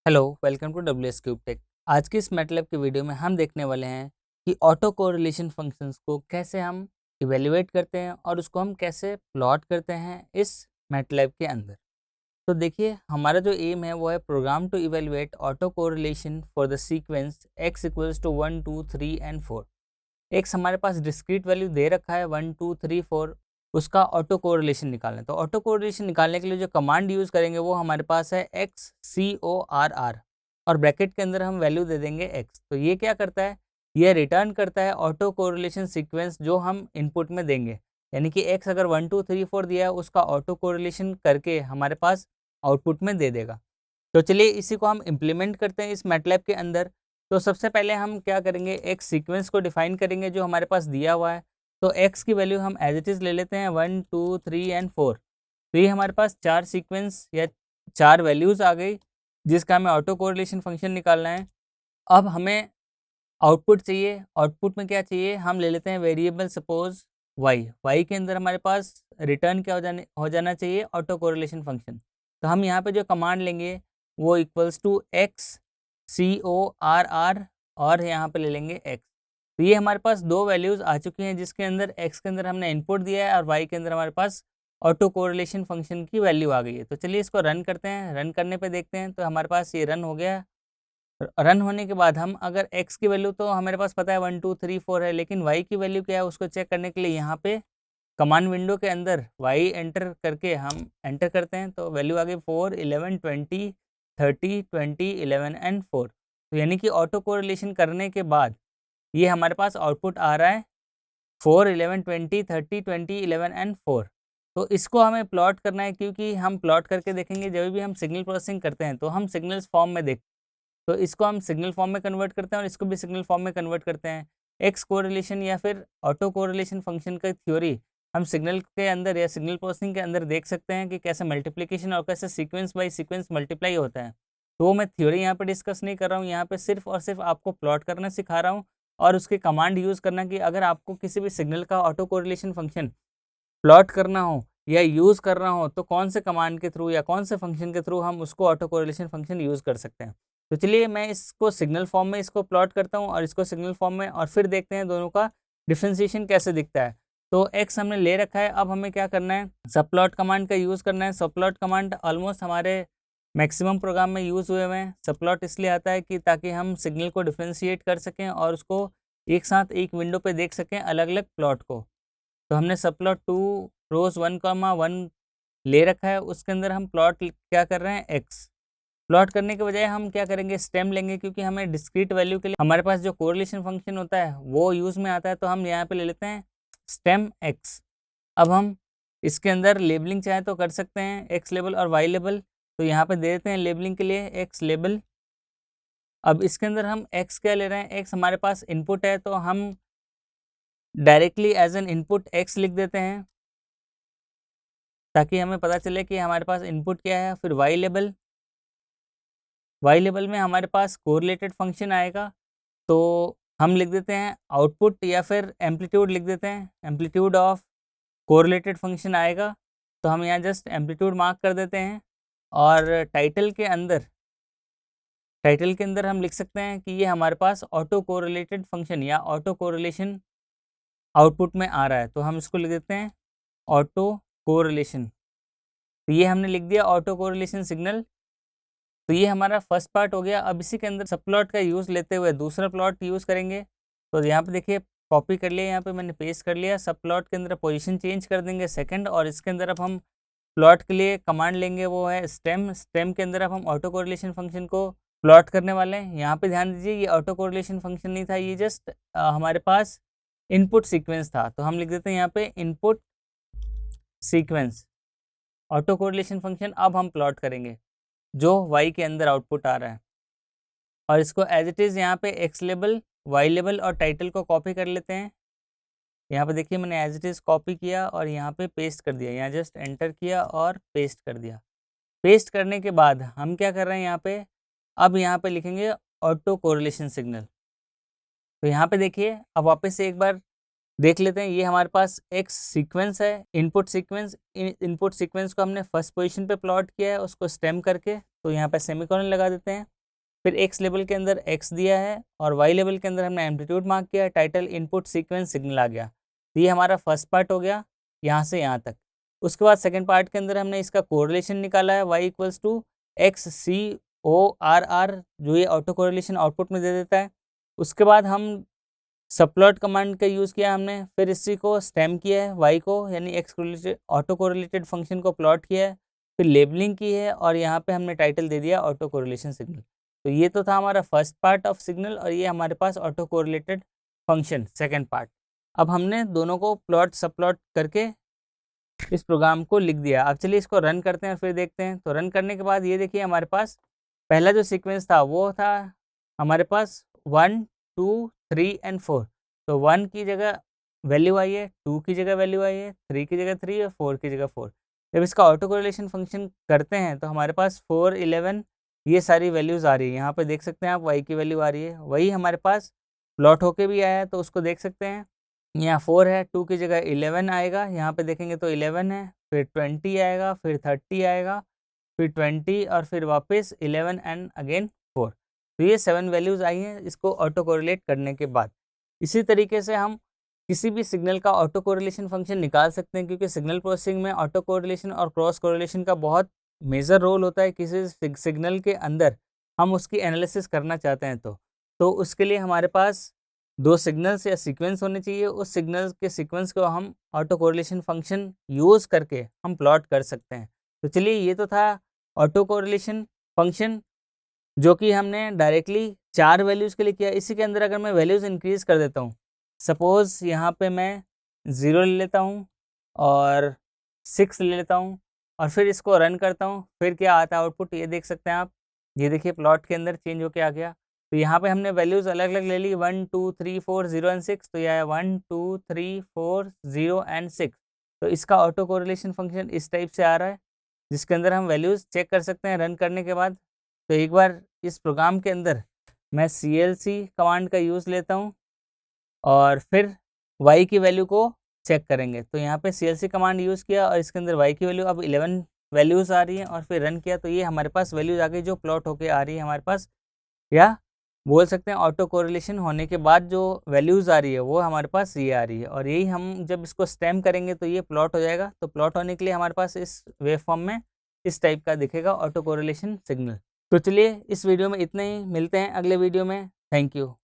Hello, welcome to WS Cube Tech. आज की इस मैटलैब की वीडियो में हम देखने वाले हैं कि ऑटो कोरिलेशन फंक्शंस को कैसे हम इवेल्युएट करते हैं और उसको हम कैसे प्लॉट करते हैं इस मैटलैब के अंदर। तो देखिए, हमारा जो एम है वो है program to evaluate auto correlation for the sequence x equals to 1 2 3 and 4। X हमारे पास डिस्क्रीट वैल्यू दे रखा है 1 2 3 4, उसका ऑटो कोरिलेशन निकालना है। तो ऑटो कोरिलेशन निकालने के लिए जो कमांड यूज़ करेंगे वो हमारे पास है XCORR और ब्रैकेट के अंदर हम वैल्यू दे देंगे x। तो ये क्या करता है, ये रिटर्न करता है ऑटो कोरिलेशन सीक्वेंस जो हम इनपुट में देंगे। यानी कि x अगर 1 2 3 4 दिया है उसका ऑटो कोरिलेशन करके हमारे पास आउटपुट में दे देगा। तो चलिए इसी को हम इम्प्लीमेंट करते हैं इस मैटलैब के अंदर। तो सबसे पहले हम क्या करेंगे, एक सीक्वेंस को डिफाइन करेंगे जो हमारे पास दिया हुआ है। तो x की वैल्यू हम एज इट इज़ ले लेते हैं 1 2 3 एंड 4। तो ये हमारे पास 4 सीक्वेंस या 4 वैल्यूज़ आ गई जिसका हमें ऑटो कोरिलेशन फंक्शन निकालना है। अब हमें आउटपुट चाहिए। आउटपुट में क्या चाहिए, हम ले लेते हैं वेरिएबल सपोज y के अंदर हमारे पास रिटर्न क्या हो जाना चाहिए, ऑटो कोरिलेशन फंक्शन। तो हम यहाँ पे जो कमांड लेंगे वो इक्वल्स टू XCORR और यहाँ पे ले लेंगे x। तो ये हमारे पास दो वैल्यूज़ आ चुकी हैं जिसके अंदर x के अंदर हमने इनपुट दिया है और y के अंदर हमारे पास ऑटो कोरिलेशन फंक्शन की वैल्यू आ गई है। तो चलिए इसको रन करते हैं। रन करने पे देखते हैं, तो हमारे पास ये रन हो गया। रन होने के बाद हम अगर x की वैल्यू तो हमारे पास पता है 1 2 3 4 है, लेकिन y की वैल्यू क्या है उसको चेक करने के लिए यहाँ पे कमांड विंडो के अंदर y एंटर करके हम एंटर करते हैं। तो वैल्यू आ गई 4 11 20 30 20 11 एंड 4। तो यानी कि ऑटो कोरिलेशन करने के बाद ये हमारे पास आउटपुट आ रहा है 4 11 20 30 20 11 एंड 4। तो इसको हमें प्लॉट करना है, क्योंकि हम प्लॉट करके देखेंगे जब भी हम सिग्नल प्रोसेसिंग करते हैं तो हम सिग्नल्स फॉर्म में देख, तो इसको हम सिग्नल फॉर्म में कन्वर्ट करते हैं और इसको भी सिग्नल फॉर्म में कन्वर्ट करते हैं। एक्स कोरिलेशन या फिर ऑटो कोरिलेशन फंक्शन का थ्योरी हम सिग्नल के अंदर या सिग्नल प्रोसेसिंग के अंदर देख सकते हैं कि कैसे मल्टीप्लिकेशन और कैसे सीक्वेंस बाय सीक्वेंस मल्टीप्लाई होता है। तो मैं थ्योरी यहाँ पे डिस्कस नहीं कर रहा हूँ, यहाँ पे सिर्फ और सिर्फ आपको प्लॉट करना सिखा रहा हूँ और उसके कमांड यूज़ करना कि अगर आपको किसी भी सिग्नल का ऑटो कोरिलेशन फंक्शन प्लॉट करना हो या यूज़ करना हो तो कौन से कमांड के थ्रू या कौन से फंक्शन के थ्रू हम उसको ऑटो कोरिलेशन फंक्शन यूज़ कर सकते हैं। तो चलिए मैं इसको सिग्नल फॉर्म में इसको प्लॉट करता हूँ और इसको सिग्नल फॉर्म में, और फिर देखते हैं दोनों का डिफ्रेंसिएशन कैसे दिखता है। तो x हमने ले रखा है, अब हमें क्या करना है, सब प्लॉट कमांड का यूज़ करना है। सब प्लॉट कमांड ऑलमोस्ट हमारे मैक्सिमम प्रोग्राम में यूज़ हुए हुए हैं। सब प्लॉट इसलिए आता है कि ताकि हम सिग्नल को डिफ्रेंशिएट कर सकें और उसको एक साथ एक विंडो पे देख सकें अलग अलग प्लॉट को। तो हमने सब प्लॉट 2 रोज 1,1 ले रखा है, उसके अंदर हम प्लॉट क्या कर रहे हैं, एक्स। प्लॉट करने के बजाय हम क्या करेंगे, स्टेम लेंगे, क्योंकि हमें डिस्क्रीट वैल्यू के लिए हमारे पास जो कोरिलेशन फंक्शन होता है वो यूज़ में आता है। तो हम यहाँ पे ले लेते हैं स्टेम एक्स। अब हम इसके अंदर लेबलिंग चाहे तो कर सकते हैं, एक्स लेबल और वाई लेबल। तो यहाँ पे दे देते हैं लेबलिंग के लिए एक्स लेबल। अब इसके अंदर हम एक्स क्या ले रहे हैं, एक्स हमारे पास इनपुट है तो हम directly as an input x लिख देते हैं ताकि हमें पता चले कि हमारे पास इनपुट क्या है। फिर वाई लेबल, वाई लेबल में हमारे पास कोरिलेटेड फंक्शन आएगा तो हम लिख देते हैं आउटपुट, या फिर एम्पलीट्यूड लिख देते हैं, एम्पलीट्यूड ऑफ कोरिलेटेड फंक्शन आएगा। तो हम यहाँ जस्ट एम्पलीट्यूड मार्क कर देते हैं। और टाइटल के अंदर हम लिख सकते हैं कि ये हमारे पास ऑटो कोरिलेटेड फंक्शन या ऑटो कोरिलेशन आउटपुट में आ रहा है। तो हम इसको लिख देते हैं ऑटो कोरिलेशन। तो ये हमने लिख दिया ऑटो कोरिलेशन सिग्नल। तो ये हमारा फर्स्ट पार्ट हो गया। अब इसी के अंदर सब प्लॉट का यूज़ लेते हुए दूसरा प्लॉट यूज़ करेंगे। तो यहाँ पे देखिए कॉपी कर लिया, यहाँ पे मैंने पेस्ट कर लिया। सब प्लॉट के अंदर पोजीशन चेंज कर देंगे सेकंड, और इसके अंदर अब हम प्लॉट के लिए कमांड लेंगे वो है स्टेम। स्टेम के अंदर अब हम ऑटो कोरिलेशन फंक्शन को प्लॉट करने वाले हैं। यहाँ पे ध्यान दीजिए ये ऑटो कोरिलेशन फंक्शन नहीं था, ये जस्ट हमारे पास इनपुट सीक्वेंस था। तो हम लिख देते हैं यहाँ पे input sequence auto correlation function. अब हम प्लॉट करेंगे जो y के अंदर आउटपुट आ रहा है, और इसको एज इट इज़ यहाँ पे एक्स लेबल, वाई लेबल और टाइटल को कॉपी कर लेते हैं। यहाँ पे देखिए मैंने एज इट इज़ कॉपी किया और यहाँ पे पेस्ट कर दिया, यहाँ जस्ट एंटर किया और पेस्ट कर दिया। पेस्ट करने के बाद हम क्या कर रहे हैं यहाँ पे, अब यहाँ पे लिखेंगे ऑटो कोरिलेशन सिग्नल। तो यहाँ पे देखिए अब वापस से एक बार देख लेते हैं, ये हमारे पास एक सीक्वेंस है, इनपुट सीक्वेंस। इनपुट सीक्वेंस को हमने फर्स्ट पोजीशन पे प्लॉट किया है उसको स्टेम करके। तो यहाँ पे सेमीकोलन लगा देते हैं। फिर एक्स लेवल के अंदर एक्स दिया है और वाई लेवल के अंदर हमने एम्पलीट्यूड मार्क किया, टाइटल इनपुट सीक्वेंस सिग्नल आ गया। तो ये हमारा फर्स्ट पार्ट हो गया यहाँ से यहाँ तक। उसके बाद सेकंड पार्ट के अंदर हमने इसका कोरिलेशन निकाला है, y equals to x c o r r, जो ये ऑटो कोरिलेशन आउटपुट में दे देता है। उसके बाद हम सबप्लॉट कमांड का यूज़ किया हमने, फिर इसी को स्टेम किया है y को, यानी x correlated auto correlated function को प्लॉट किया है, फिर लेबलिंग की है और यहाँ पे हमने टाइटल दे दिया ऑटो कोरिलेशन सिग्नल। तो ये तो था हमारा फर्स्ट पार्ट ऑफ सिग्नल और ये हमारे पास auto correlated function second part. अब हमने दोनों को प्लॉट सब प्लॉट करके इस प्रोग्राम को लिख दिया। अब चलिए इसको रन करते हैं और फिर देखते हैं। तो रन करने के बाद ये देखिए हमारे पास पहला जो सीक्वेंस था वो था हमारे पास 1 2 3 एंड 4। तो 1 की जगह वैल्यू आई है, 2 की जगह वैल्यू आई है, 3 की जगह 3 और 4 की जगह 4। जब इसका ऑटो कोरिलेशन फंक्शन करते हैं तो हमारे पास 4 11 ये सारी वैल्यूज़ आ रही है। यहाँ पे देख सकते हैं आप y की वैल्यू आ रही है, वही हमारे पास प्लॉट होके भी आया है तो उसको देख सकते हैं। यहाँ 4 है, 2 की जगह 11 आएगा, यहाँ पे देखेंगे तो 11 है, फिर 20 आएगा, फिर 30 आएगा, फिर 20 और फिर वापस 11 एंड अगेन 4। तो ये 7 वैल्यूज़ आई हैं इसको ऑटो कोरिलेट करने के बाद। इसी तरीके से हम किसी भी सिग्नल का ऑटो कोरिलेशन फंक्शन निकाल सकते हैं, क्योंकि सिग्नल प्रोसेसिंग में ऑटो कोरिलेशन और क्रॉस कोरिलेशन का बहुत मेजर रोल होता है। किसी सिग्नल के अंदर हम उसकी एनालिसिस करना चाहते हैं तो उसके लिए हमारे पास 2 सिग्नल्स या सीक्वेंस होने चाहिए। उस सिग्नल्स के सीक्वेंस को हम ऑटो कोरिलेशन फंक्शन यूज़ करके हम प्लॉट कर सकते हैं। तो चलिए ये तो था ऑटो कोरिलेशन फंक्शन, जो कि हमने डायरेक्टली 4 वैल्यूज़ के लिए किया। इसी के अंदर अगर मैं वैल्यूज़ इंक्रीज़ कर देता हूँ, सपोज़ यहाँ पे मैं 0 ले लेता हूँ और 6 ले लेता हूँ और फिर इसको रन करता हूँ, फिर क्या आता है आउटपुट ये देख सकते हैं आप। ये देखिए प्लॉट के अंदर चेंज होके आ गया। तो यहाँ पे हमने वैल्यूज़ अलग अलग ले ली, 1 2 3 4 0 एंड 6। तो यह है 1 2 3 4 0 एंड 6। तो इसका ऑटो कोरिलेशन फंक्शन इस टाइप से आ रहा है, जिसके अंदर हम वैल्यूज़ चेक कर सकते हैं रन करने के बाद। तो एक बार इस प्रोग्राम के अंदर मैं CLC कमांड का यूज़ लेता हूँ और फिर y की वैल्यू को चेक करेंगे। तो यहाँ पे CLC कमांड यूज़ किया और इसके अंदर y की वैल्यू अब 11 वैल्यूज़ आ रही हैं और फिर रन किया तो ये हमारे पास वैल्यूज़ आ गई जो प्लॉट होके आ रही है हमारे पास, या बोल सकते हैं ऑटो कोरिलेशन होने के बाद जो वैल्यूज़ आ रही है वो हमारे पास ये आ रही है। और यही हम जब इसको स्टेम करेंगे तो ये प्लॉट हो जाएगा। तो प्लॉट होने के लिए हमारे पास इस वेव फॉर्म में इस टाइप का दिखेगा ऑटो कोरिलेशन सिग्नल। तो चलिए इस वीडियो में इतना ही, मिलते हैं अगले वीडियो में। Thank you.